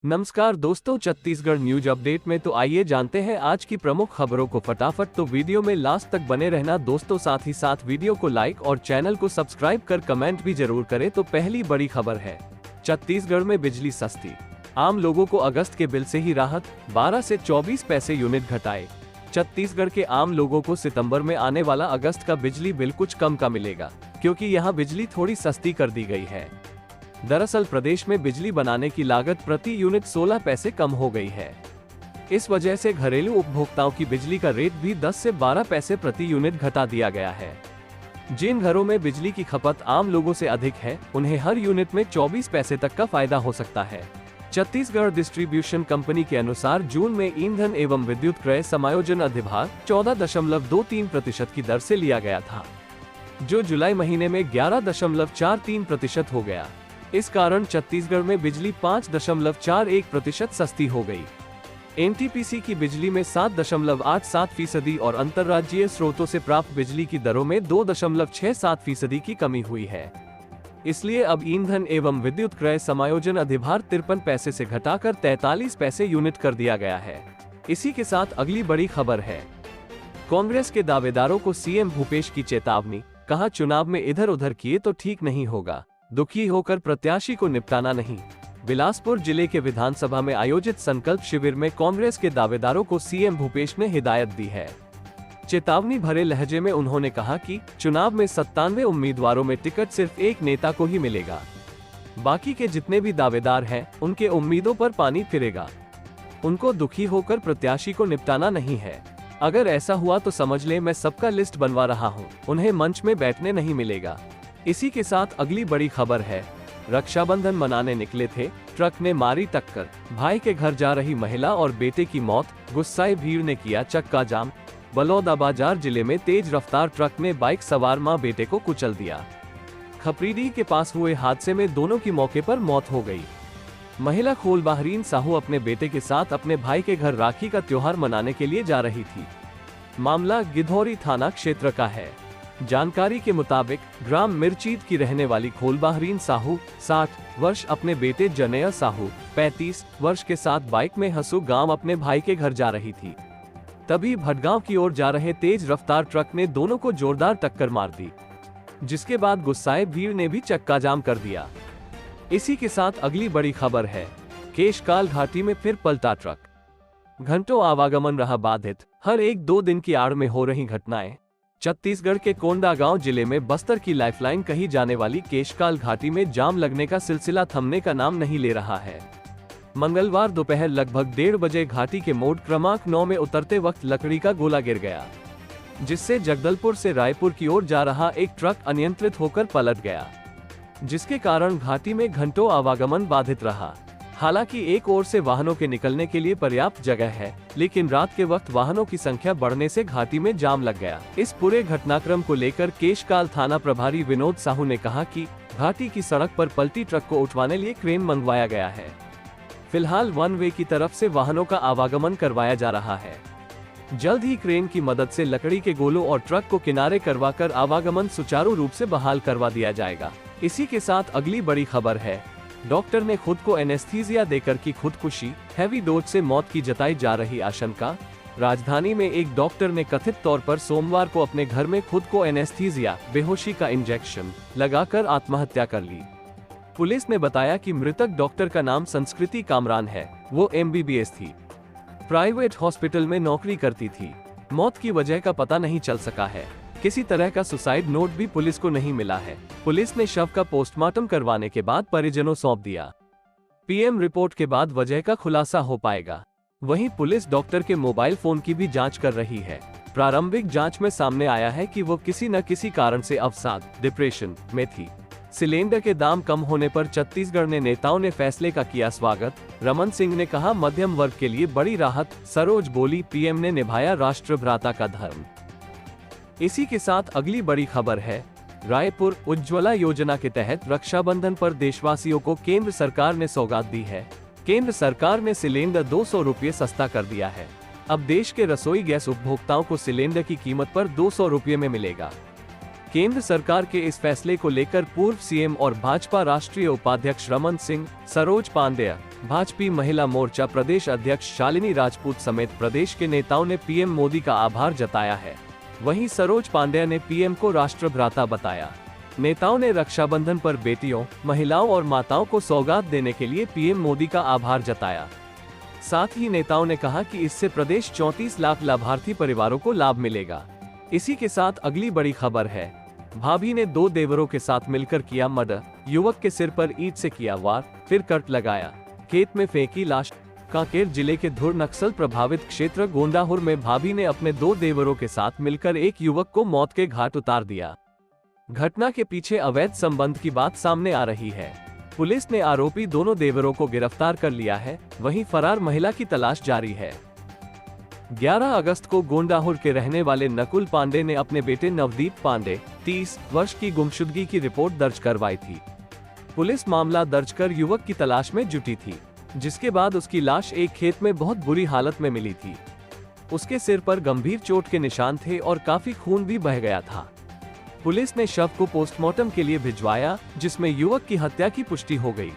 नमस्कार दोस्तों, Chhattisgarh news update में तो आइए जानते हैं आज की प्रमुख खबरों को फटाफट। तो वीडियो में लास्ट तक बने रहना दोस्तों, साथ ही साथ वीडियो को लाइक और चैनल को सब्सक्राइब कर कमेंट भी जरूर करें। तो पहली बड़ी खबर है, छत्तीसगढ़ में बिजली सस्ती, आम लोगों को अगस्त के बिल से ही राहत, 12 से 24 पैसे यूनिट घटाए। छत्तीसगढ़ के आम लोगों को सितंबर में आने वाला अगस्त का बिजली बिल कुछ कम का मिलेगा, क्योंकि यहाँ बिजली थोड़ी सस्ती कर दी गई है। दरअसल प्रदेश में बिजली बनाने की लागत प्रति यूनिट 16 पैसे कम हो गई है। इस वजह से घरेलू उपभोक्ताओं की बिजली का रेट भी 10 से 12 पैसे प्रति यूनिट घटा दिया गया है। जिन घरों में बिजली की खपत आम लोगों से अधिक है, उन्हें हर यूनिट में 24 पैसे तक का फायदा हो सकता है। छत्तीसगढ़ डिस्ट्रीब्यूशन कंपनी के अनुसार जून में ईंधन एवं विद्युत क्रय समायोजन अधिभार 14.23% की दर से लिया गया था, जो जुलाई महीने में 11.43% हो गया। इस कारण छत्तीसगढ़ में बिजली 5.41% सस्ती हो गई। एनटीपीसी की बिजली में 7.87% और अंतर्राज्यीय स्रोतों से प्राप्त बिजली की दरों में 2.67% की कमी हुई है। इसलिए अब ईंधन एवं विद्युत क्रय समायोजन अधिभार 53 पैसे से घटाकर 43 पैसे यूनिट कर दिया गया है। इसी के साथ अगली बड़ी खबर है, कांग्रेस के दावेदारों को सीएम भूपेश की चेतावनी, कहा चुनाव में इधर उधर किए तो ठीक नहीं होगा, दुखी होकर प्रत्याशी को निपटाना नहीं। बिलासपुर जिले के विधानसभा में आयोजित संकल्प शिविर में कांग्रेस के दावेदारों को सीएम भूपेश ने हिदायत दी है। चेतावनी भरे लहजे में उन्होंने कहा कि चुनाव में 97 उम्मीदवारों में टिकट सिर्फ एक नेता को ही मिलेगा, बाकी के जितने भी दावेदार हैं उनके उम्मीदों पर पानी फिरेगा। उनको दुखी होकर प्रत्याशी को निपटाना नहीं है। अगर ऐसा हुआ तो समझ ले मैं सबका लिस्ट बनवा रहा हूँ, उन्हें मंच में बैठने नहीं मिलेगा। इसी के साथ अगली बड़ी खबर है, रक्षाबंधन मनाने निकले थे, ट्रक ने मारी टक्कर, भाई के घर जा रही महिला और बेटे की मौत, गुस्साए भीड़ ने किया चक्का जाम। बलौदाबाजार जिले में तेज रफ्तार ट्रक ने बाइक सवार मां बेटे को कुचल दिया। खपरीदी के पास हुए हादसे में दोनों की मौके पर मौत हो गई। महिला खोलबाहरीन साहू अपने बेटे के साथ अपने भाई के घर राखी का त्योहार मनाने के लिए जा रही थी। मामला गिधौरी थाना क्षेत्र का है। जानकारी के मुताबिक ग्राम मिर्चीद की रहने वाली खोलबाहरीन साहू 60 वर्ष अपने बेटे जनेया साहू 35 वर्ष के साथ बाइक में हसू गांव अपने भाई के घर जा रही थी। तभी भटगांव की ओर जा रहे तेज रफ्तार ट्रक ने दोनों को जोरदार टक्कर मार दी, जिसके बाद गुस्साए भीड़ ने भी चक्का जाम कर दिया। इसी के साथ अगली बड़ी खबर है, केशकाल घाटी में फिर पलटा ट्रक, घंटों आवागमन रहा बाधित, हर 1-2 दिन की आड़ में हो रही घटनाएं। छत्तीसगढ़ के कोंडागांव जिले में बस्तर की लाइफलाइन कही जाने वाली केशकाल घाटी में जाम लगने का सिलसिला थमने का नाम नहीं ले रहा है। मंगलवार दोपहर लगभग 1:30 बजे घाटी के मोड़ क्रमांक 9 में उतरते वक्त लकड़ी का गोला गिर गया, जिससे जगदलपुर से रायपुर की ओर जा रहा एक ट्रक अनियंत्रित होकर पलट गया, जिसके कारण घाटी में घंटों आवागमन बाधित रहा। हालांकि एक ओर से वाहनों के निकलने के लिए पर्याप्त जगह है, लेकिन रात के वक्त वाहनों की संख्या बढ़ने से घाटी में जाम लग गया। इस पूरे घटनाक्रम को लेकर केशकाल थाना प्रभारी विनोद साहू ने कहा कि घाटी की सड़क पर पलटी ट्रक को उठवाने लिए क्रेन मंगवाया गया है। फिलहाल वन वे की तरफ से वाहनों का आवागमन करवाया जा रहा है। जल्द ही क्रेन की मदद से लकड़ी के गोलों और ट्रक को किनारे करवाकर आवागमन सुचारू रूप से बहाल करवा दिया जाएगा। इसी के साथ अगली बड़ी खबर है, डॉक्टर ने खुद को एनेस्थीसिया देकर की खुदकुशी, हैवी डोज से मौत की जताई जा रही आशंका। राजधानी में एक डॉक्टर ने कथित तौर पर सोमवार को अपने घर में खुद को एनेस्थीसिया, बेहोशी का इंजेक्शन लगाकर आत्महत्या कर ली। पुलिस ने बताया कि मृतक डॉक्टर का नाम संस्कृति कामरान है। वो MBBS थी, प्राइवेट हॉस्पिटल में नौकरी करती थी। मौत की वजह का पता नहीं चल सका है। किसी तरह का सुसाइड नोट भी पुलिस को नहीं मिला है। पुलिस ने शव का पोस्टमार्टम करवाने के बाद परिजनों सौंप दिया। PM रिपोर्ट के बाद वजह का खुलासा हो पाएगा। वहीं पुलिस डॉक्टर के मोबाइल फोन की भी जांच कर रही है। प्रारंभिक जांच में सामने आया है कि वो किसी न किसी कारण से अवसाद, डिप्रेशन में थी। सिलेंडर के दाम कम होने पर छत्तीसगढ़ ने नेताओं ने फैसले का किया स्वागत। रमन सिंह ने कहा मध्यम वर्ग के लिए बड़ी राहत। सरोज बोली PM ने निभाया राष्ट्रभ्राता का धर्म। इसी के साथ अगली बड़ी खबर है, रायपुर उज्ज्वला योजना के तहत रक्षाबंधन पर देशवासियों को केंद्र सरकार ने सौगात दी है। केंद्र सरकार ने सिलेंडर 200 रुपये सस्ता कर दिया है। अब देश के रसोई गैस उपभोक्ताओं को सिलेंडर की कीमत पर 200 रुपये में मिलेगा। केंद्र सरकार के इस फैसले को लेकर पूर्व सीएम और भाजपा राष्ट्रीय उपाध्यक्ष रमन सिंह, सरोज पांडेय, भाजपा महिला मोर्चा प्रदेश अध्यक्ष शालिनी राजपूत समेत प्रदेश के नेताओं ने पीएम मोदी का आभार जताया है। वहीं सरोज पांडेय ने पीएम को राष्ट्रभ्राता बताया। नेताओं ने रक्षाबंधन पर बेटियों, महिलाओं और माताओं को सौगात देने के लिए पीएम मोदी का आभार जताया। साथ ही नेताओं ने कहा कि इससे प्रदेश 34 लाख लाभार्थी परिवारों को लाभ मिलेगा। इसी के साथ अगली बड़ी खबर है, भाभी ने 2 देवरों के साथ मिलकर किया मर्डर, युवक के सिर पर ईंट से किया वार, फिर कट लगाया, खेत में फेंकी लाश। कांकेर जिले के धुर नक्सल प्रभावित क्षेत्र गोंडाहुर में भाभी ने अपने 2 देवरों के साथ मिलकर एक युवक को मौत के घाट उतार दिया। घटना के पीछे अवैध संबंध की बात सामने आ रही है। पुलिस ने आरोपी दोनों देवरों को गिरफ्तार कर लिया है, वहीं फरार महिला की तलाश जारी है। 11 अगस्त को गोंडाहुर के रहने वाले नकुल पांडे ने अपने बेटे नवदीप पांडे, 30 वर्ष की गुमशुदगी की रिपोर्ट दर्ज करवाई थी। पुलिस मामला दर्ज कर युवक की तलाश में जुटी थी, जिसके बाद उसकी लाश एक खेत में बहुत बुरी हालत में मिली थी। उसके सिर पर गंभीर चोट के निशान थे और काफी खून भी बह गया था। पुलिस ने शव को पोस्टमार्टम के लिए भिजवाया, जिसमें युवक की हत्या की पुष्टि हो गई।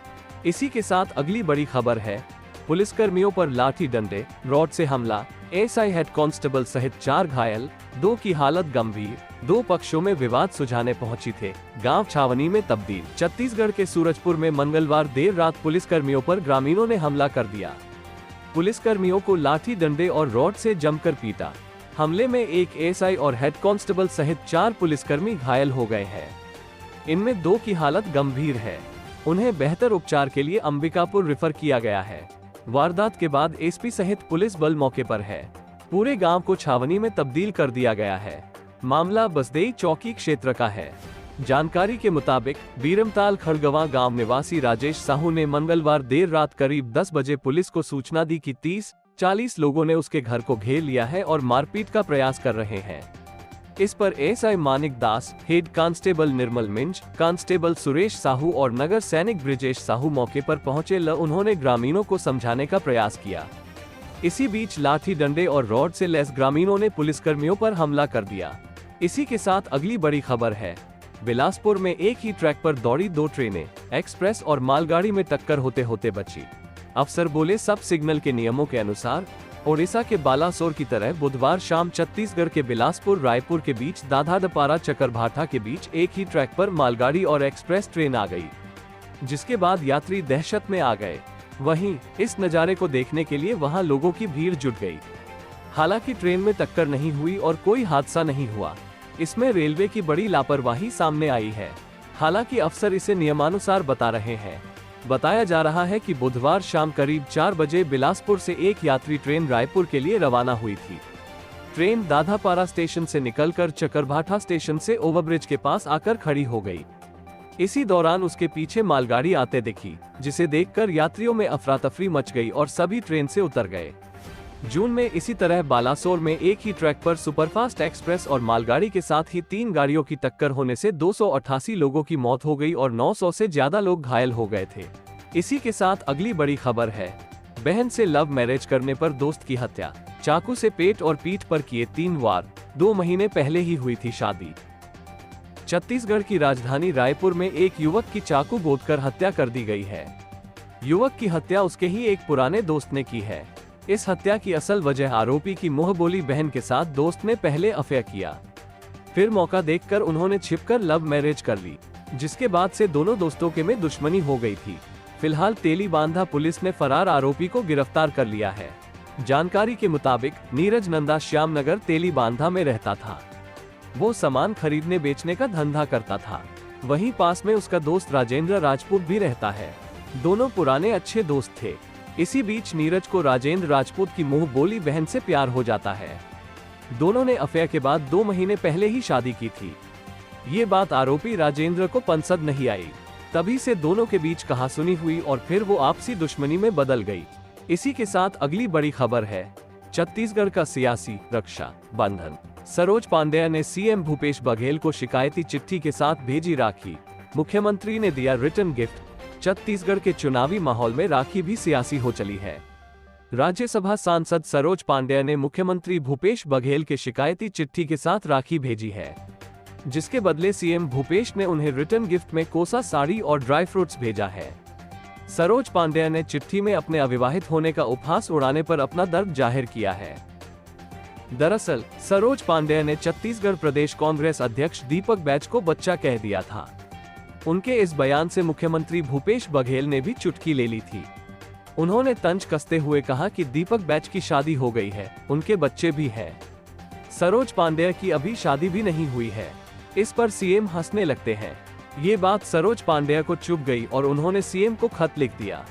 इसी के साथ अगली बड़ी खबर है, पुलिसकर्मियों पर लाठी डंडे, रॉड से हमला, एसआई हेड कांस्टेबल सहित 4 घायल, 2 की हालत गंभीर। 2 पक्षों में विवाद सुलझाने पहुंची थे, गांव छावनी में तब्दील। छत्तीसगढ़ के सूरजपुर में मंगलवार देर रात पुलिसकर्मियों पर ग्रामीणों ने हमला कर दिया। पुलिसकर्मियों को लाठी डंडे और रॉड से जमकर पीटा। हमले में एक एसआई और हेड कांस्टेबल सहित 4 पुलिसकर्मी घायल हो गए हैं। इनमें 2 की हालत गंभीर है, उन्हें बेहतर उपचार के लिए अंबिकापुर रेफर किया गया है। वारदात के बाद एसपी सहित पुलिस बल मौके पर है। पूरे गांव को छावनी में तब्दील कर दिया गया है। मामला बसदेई चौकी क्षेत्र का है। जानकारी के मुताबिक बीरमताल खड़गवां गांव निवासी राजेश साहू ने मंगलवार देर रात करीब 10 बजे पुलिस को सूचना दी कि 30-40 लोगों ने उसके घर को घेर लिया है और मारपीट का प्रयास कर रहे हैं। इस पर एसआई मानिक दास, हेड कांस्टेबल निर्मल मिंज, कांस्टेबल सुरेश साहू और नगर सैनिक ब्रिजेश साहू मौके पर पहुंचे। उन्होंने ग्रामीणों को समझाने का प्रयास किया। इसी बीच लाठी डंडे और रॉड से लैस ग्रामीणों ने पुलिसकर्मियों पर हमला कर दिया। इसी के साथ अगली बड़ी खबर है, बिलासपुर में एक ही ट्रैक पर दौड़ी 2 ट्रेनें, एक्सप्रेस और मालगाड़ी में टक्कर होते होते बची। अफसर बोले सब सिग्नल के नियमों के अनुसार। ओडिशा के बालासोर की तरह बुधवार शाम छत्तीसगढ़ के बिलासपुर रायपुर के बीच दाधादपारा चकरभाठा के बीच एक ही ट्रैक पर मालगाड़ी और एक्सप्रेस ट्रेन आ गई, जिसके बाद यात्री दहशत में आ गए। वहीं इस नज़ारे को देखने के लिए वहां लोगों की भीड़ जुट गई। हालांकि ट्रेन में टक्कर नहीं हुई और कोई हादसा नहीं हुआ। इसमें रेलवे की बड़ी लापरवाही सामने आई है। हालांकि अफसर इसे नियमानुसार बता रहे हैं। बताया जा रहा है कि बुधवार शाम करीब 4 बजे बिलासपुर से एक यात्री ट्रेन रायपुर के लिए रवाना हुई थी। ट्रेन दाधापारा स्टेशन से निकलकर चकरभाठा स्टेशन से ओवरब्रिज के पास आकर खड़ी हो गई। इसी दौरान उसके पीछे मालगाड़ी आते दिखी, जिसे देखकर यात्रियों में अफरा तफरी मच गई और सभी ट्रेन से उतर गए। जून में इसी तरह बालासोर में एक ही ट्रैक पर सुपरफास्ट एक्सप्रेस और मालगाड़ी के साथ ही 3 गाड़ियों की टक्कर होने से 288 लोगों की मौत हो गई और 900 से ज्यादा लोग घायल हो गए थे। इसी के साथ अगली बड़ी खबर है, बहन से लव मैरिज करने पर दोस्त की हत्या, चाकू से पेट और पीठ पर किए 3 वार। 2 महीने पहले ही हुई थी शादी। छत्तीसगढ़ की राजधानी रायपुर में एक युवक की चाकू गोदकर हत्या कर दी गई है। युवक की हत्या उसके ही एक पुराने दोस्त ने की है। इस हत्या की असल वजह आरोपी की मुंहबोली बहन के साथ दोस्त ने पहले अफेयर किया, फिर मौका देखकर उन्होंने छिपकर लव मैरिज कर ली, जिसके बाद से दोनों दोस्तों के में दुश्मनी हो गई थी। फिलहाल तेलीबांधा पुलिस ने फरार आरोपी को गिरफ्तार कर लिया है। जानकारी के मुताबिक नीरज नंदा श्यामनगर तेलीबांधा में रहता था। वो सामान खरीदने बेचने का धंधा करता था। वहीं पास में उसका दोस्त राजेंद्र राजपूत भी रहता है। दोनों पुराने अच्छे दोस्त थे। इसी बीच नीरज को राजेंद्र राजपूत की मुंह बोली बहन से प्यार हो जाता है। दोनों ने अफेयर के बाद 2 महीने पहले ही शादी की थी। ये बात आरोपी राजेंद्र को पसंद नहीं आई। तभी से दोनों के बीच कहासुनी हुई और फिर वो आपसी दुश्मनी में बदल गई। इसी के साथ अगली बड़ी खबर है, छत्तीसगढ़ का सियासी रक्षा बंधन। सरोज पांडेय ने सीएम भूपेश बघेल को शिकायती चिट्ठी के साथ भेजी राखी। मुख्यमंत्री ने दिया रिटर्न गिफ्ट। छत्तीसगढ़ के चुनावी माहौल में राखी भी सियासी हो चली है। राज्यसभा सांसद सरोज पांडेय ने मुख्यमंत्री भूपेश बघेल के शिकायती चिट्ठी के साथ राखी भेजी है। जिसके बदले सीएम भूपेश ने उन्हें रिटर्न गिफ्ट में कोसा साड़ी और ड्राई फ्रूट्स भेजा है। सरोज पांड्या ने चिट्ठी में अपने अविवाहित होने का उपहास उड़ाने पर अपना दर्द जाहिर किया है। दरअसल सरोज पांड्या ने छत्तीसगढ़ प्रदेश कांग्रेस अध्यक्ष दीपक बैज को बच्चा कह दिया था। उनके इस बयान से मुख्यमंत्री भूपेश बघेल ने भी चुटकी ले ली थी। उन्होंने तंज कसते हुए कहा कि दीपक बैज की शादी हो गई है, उनके बच्चे भी हैं। सरोज पांड्या की अभी शादी भी नहीं हुई है। इस पर सीएम हंसने लगते हैं। ये बात सरोज पांड्या को चुभ गई और उन्होंने सीएम को खत लिख दिया।